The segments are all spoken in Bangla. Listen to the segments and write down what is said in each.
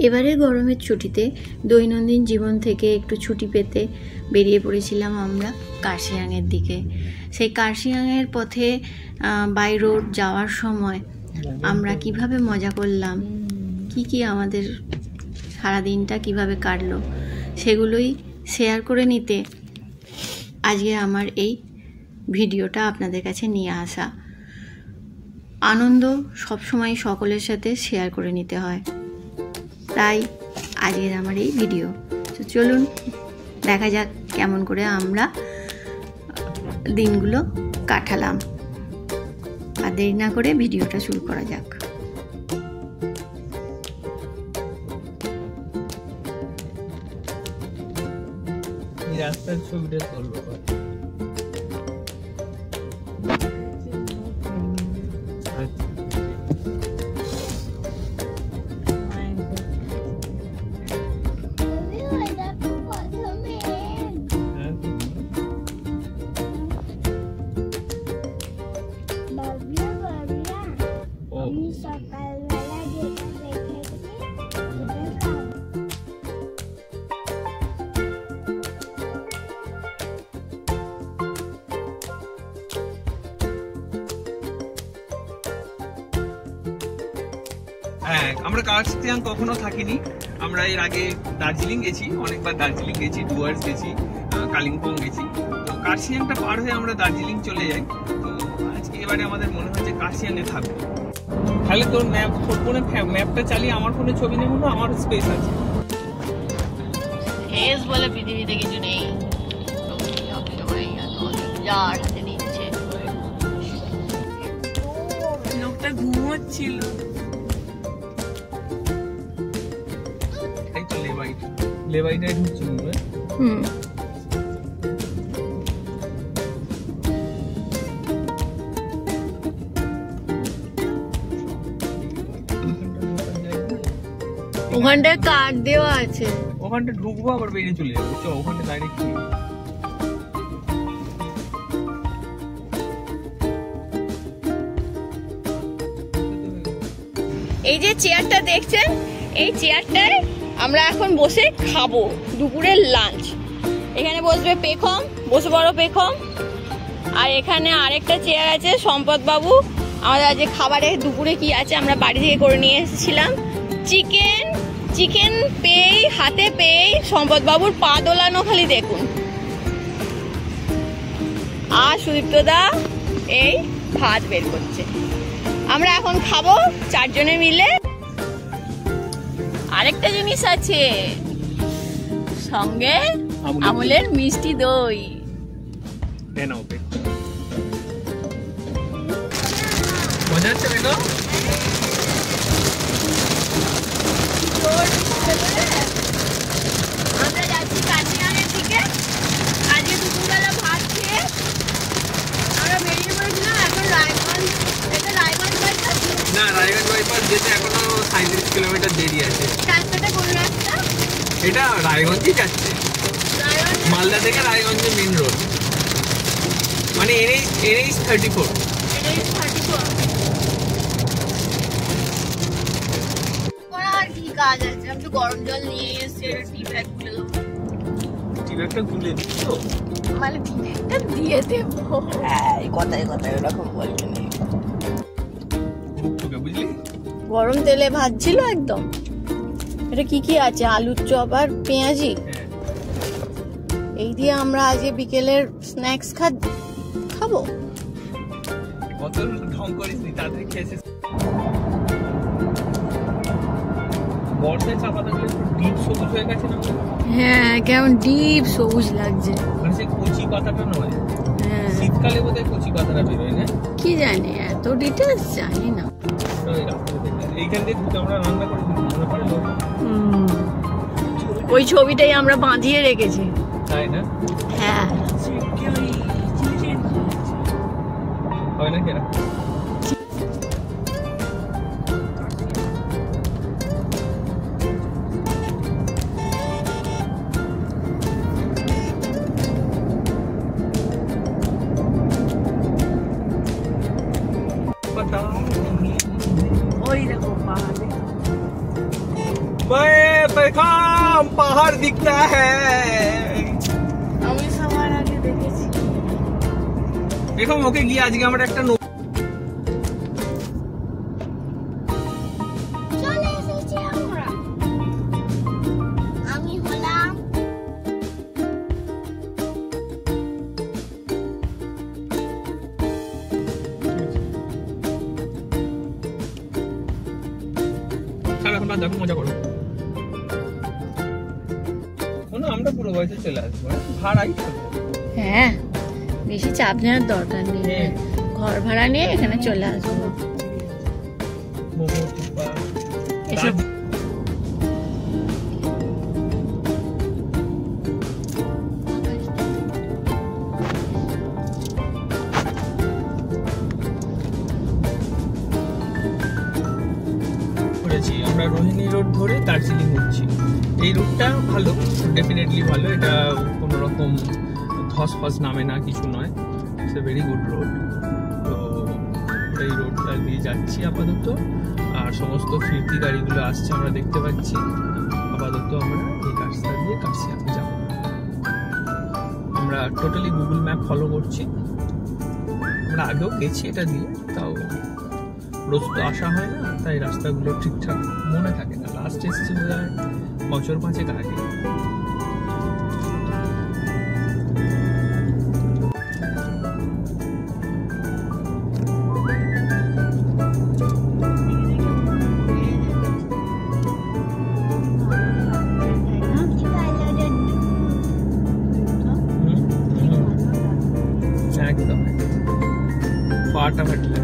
এবারে গরমের ছুটিতে দৈনন্দিন জীবন থেকে একটু ছুটি পেতে বেরিয়ে পড়েছিলাম আমরা কার্শিয়াংয়ের দিকে। সেই কার্শিয়াংয়ের পথে বাই রোড যাওয়ার সময় আমরা কিভাবে মজা করলাম, কি আমাদের সারাদিনটা কিভাবে কাটলো, সেগুলোই শেয়ার করে নিতে আজকে আমার এই ভিডিওটা আপনাদের কাছে নিয়ে আসা। আনন্দ সবসময় সকলের সাথে শেয়ার করে নিতে হয়, তাই আজকের আমার এই ভিডিও। তো চলুন দেখা যাক কেমন করে আমরা দিনগুলো কাটালাম। আর দেরি না করে ভিডিওটা শুরু করা যাক। রাস্তার ছবিটা তুলবো। হ্যাঁ, আমরা কার্শিয়াং কখনো থাকিনি। আমরা এর আগে দার্জিলিং গেছি, অনেকবার দার্জিলিং গেছি, ডুয়ার্স গেছি, কালিম্পং গেছি। তো কার্শিয়াংটা পার হয়ে আমরা দার্জিলিং চলে যাই। তো আজকে এবারে আমাদের মনে হচ্ছে কার্শিয়াংয়ে থাকবো। তাহলে তোর ফোনে ম্যাপটা চালিয়ে আমার ফোনে ছবি নেব না, আমার স্পেস আছে। স্পেস বলে পৃথিবীতে কিছু নেই, লোকটা ঘুমোচ্ছিল। লেবাইটাই ঢুকছি মনে হয়। ওখানটায় কার্ড দেওয়া আছে, ওখানটা ঢুকবো আবার বেরিয়ে চলে যাবো। চল ওখানটা ডাইরেক্ট। এই যে চেয়ারটা দেখছেন, এই চেয়ারটায় আমরা এখন বসে খাবো দুপুরের লাঞ্চ। এখানে বসবে পেখম, বসে বড় পেখম। আর এখানে আরেকটা চেয়ার আছে সম্পদ বাবু। আমাদের আজকে খাবারে দুপুরে কি আছে আমরা বাড়ি থেকে করে নিয়ে এসেছিলাম। চিকেন পেয়ে হাতে পেয়ে সম্পদ বাবুর পা দোলানো খালি দেখুন। আর সুদীপ্ত দা এই ভাত বের করছে। আমরা এখন খাবো চারজনে মিলে। আরেকটা জিনিস আছে সঙ্গে, আমুলের মিষ্টি দই। মজা হচ্ছে দেখো। আমরা যাচ্ছি কার্শিয়াংয়ের দিকে। আজকে দুপুরবেলা ভাত খেয়ে আমরা বেরিয়ে পড়েছিলাম। এখন রায়গঞ্জ, এটা রায়গঞ্জ বাইপাস না, রায়গঞ্জ বাইপাস যেতে এখনো 37 কিলোমিটার দেরি আছে। রাস্তাটা কোন রাস্তা? এটা রায়গঞ্জই যাচ্ছে, মালদা থেকে রায়গঞ্জের মেন রোড, মানে NH 34। আর কি কাজ আছে? আমি তো গরম জল নিয়ে এসেছি, টি ব্যাগ খুলে দেবো। টি ব্যাগটা খুলে দিচ্ছ মানে টি ব্যাগটা দিয়ে দেবো। হ্যাঁ, কথায় এরকম বলতে নেই। বুঝলি, গরম তেলে ভাজছিল একদম। এটা কি আছে? আলুর চপ আর পেঁয়াজি। এই দিয়ে আমরা আজকে বিকেলের স্ন্যাক্স খাবো। কত ঢং করিস নি, তাড়াতাড়ি খেয়েছিস। বর্ষায় চা পাতাগুলো ডিপ সবুজ হয়ে গেছে না? হ্যাঁ, কেমন ডিপ সবুজ লাগছে। মানে সেই কচি পাতাটা নয়। হ্যাঁ, শীতকালে বোধহয় কচি পাতাটা বেরোয় না? কি জানি, এত ডিটেলস জানি না। এইখান থেকে আমরা রান্না করেছি, মনে পড়ে? ওই ছবিটাই আমরা বাঁধিয়ে রেখেছি, তাই না? হ্যাঁ। হয় না কেনা? ওই দেখো পাহাড়ে পাহাড় দিকটা আমি সবার আগে দেখেছি। দেখো ওকে গিয়ে আজকে আমরা একটা চলে এসেছি আমরা। আমি হলাম এখন দেখো মজা করো। আমরা পুরো বয়সে চলে আসবো, ভাড়াই থাকবো। হ্যাঁ, বেশি চাপ নেওয়ার দরকার নেই, ঘর ভাড়া নিয়ে এখানে চলে আসবো। এসব আমরা রোহিণী রোড ধরে দার্জিলিং উঠছি। এই রুটটা ভালো, ডেফিনেটলি ভালো। এটা কোনো রকম ধস ফস নামে না, কিছু নয়। It's a very good road. তো এই রোডটা দিয়ে যাচ্ছি আপাতত, আর সমস্ত ফিরতি গাড়িগুলো আসছে আমরা দেখতে পাচ্ছি। আপাতত আমরা এই রাস্তা দিয়ে কার্শিয়াংয়ে যাব। আমরা টোটালি গুগল ম্যাপ ফলো করছি। আমরা আগেও গেছি এটা দিয়ে, তাও রোজ তো আসা হয় না, তাই রাস্তাগুলো ঠিকঠাক মনে থাকে না। লাস্ট এসেছি বোধ হয় বছর 5 আগে। একদম পাটা ফাটলে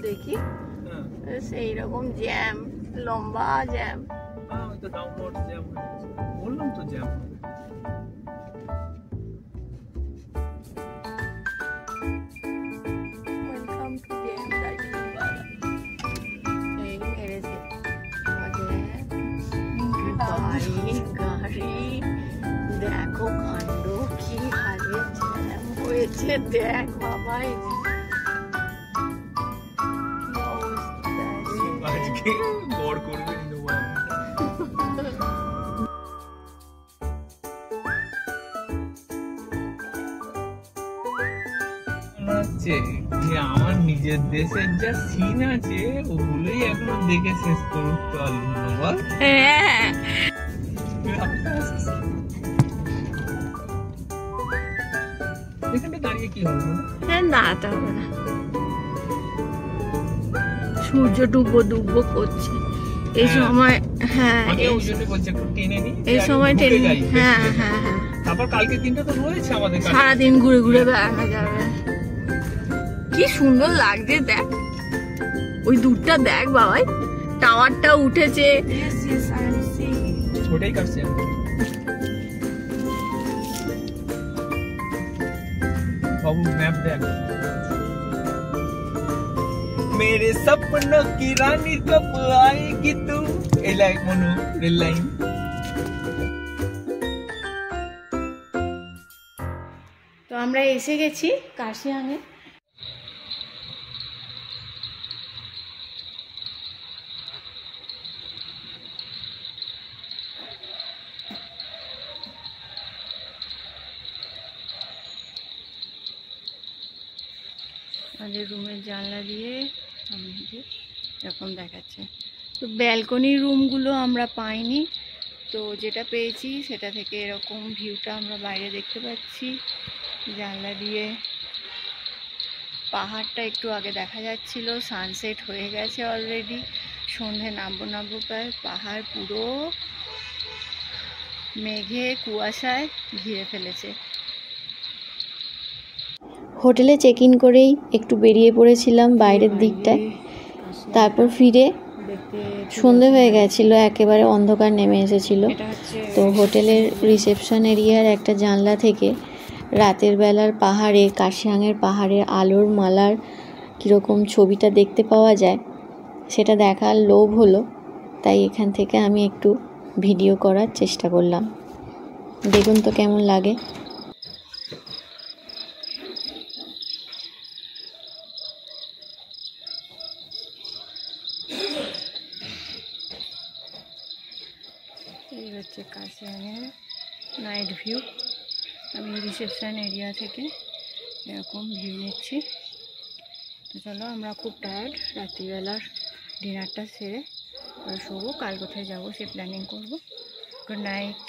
দেখি সেই রকম জ্যাম, লম্বা জ্যাম। ওই তো ডাউনলোড জ্যাম, বললাম তো jam. Welcome to jam Darjeeling পাড়া। এই মেরেছে গাড়ি, দেখো কাণ্ড, কি হারে জ্যাম হয়েছে। দেখ বাবাই গড় করবে যে আমার নিজের দেশের যা সিন আছে ওগুলোই এখনো দেখে শেষ করতে পারলাম না। বল এখানে দাঁড়িয়ে কি হবে? দাঁড়াতে হবে না, সূর্য ডুবো ডুবো করছে এই সময়। হ্যাঁ, এই সময় ট্রেনে। হ্যাঁ হ্যাঁ হ্যাঁ, তারপর কালকে দিনটা তো রয়েছে আমাদের, সারাদিন ঘুরে ঘুরে বেড়ানো যাবে। কি সুন্দর লাগছে দেখ, ওই দূরটা দেখ বাবাই, টাওয়ারটা উঠেছে। ছোটাই কাটছে বাবু, ম্যাপ দেখ। मेरे सपनों की रानी कब आएगी तू, ए लाइक मनु रेल लाइन। তো আমরা এসে গেছি কার্শিয়াংয়ে। আমাদের রুমের জানলা দিয়ে এরকম দেখাচ্ছে। তো ব্যালকনির রুমগুলো আমরা পাইনি, তো যেটা পেয়েছি সেটা থেকে এরকম ভিউটা আমরা বাইরে দেখতে পাচ্ছি জানলা দিয়ে। পাহাড়টা একটু আগে দেখা যাচ্ছিল, সানসেট হয়ে গেছে অলরেডি, সন্ধে নামবো প্রায়। পাহাড় পুরো মেঘে কুয়াশায় ঘিরে ফেলেছে। হোটেলে চেক ইন করেই একটু বেরিয়ে পড়েছিলাম বাইরের দিকটায়, তারপর ফিরে দেখতে সন্ধে হয়ে গেছিল, একেবারে অন্ধকার নেমে এসেছিল। তো হোটেলের রিসেপশন এরিয়ার একটা জানলা থেকে রাতের বেলার পাহাড়ে, কার্শিয়াংয়ের পাহাড়ের আলোর মালার কীরকম ছবিটা দেখতে পাওয়া যায় সেটা দেখার লোভ হলো, তাই এখান থেকে আমি একটু ভিডিও করার চেষ্টা করলাম। দেখুন তো কেমন লাগে। এই হচ্ছে কার্শিয়াংয়ের নাইট ভিউ। আমি রিসেপশন এরিয়া থেকে এরকম ভিউ নিচ্ছি। তো চলো, আমরা খুব টায়ার্ড, রাত্রিবেলার ডিনারটা সেরে শোবো, কাল কোথায় যাবো সে প্ল্যানিং করবো। Good night.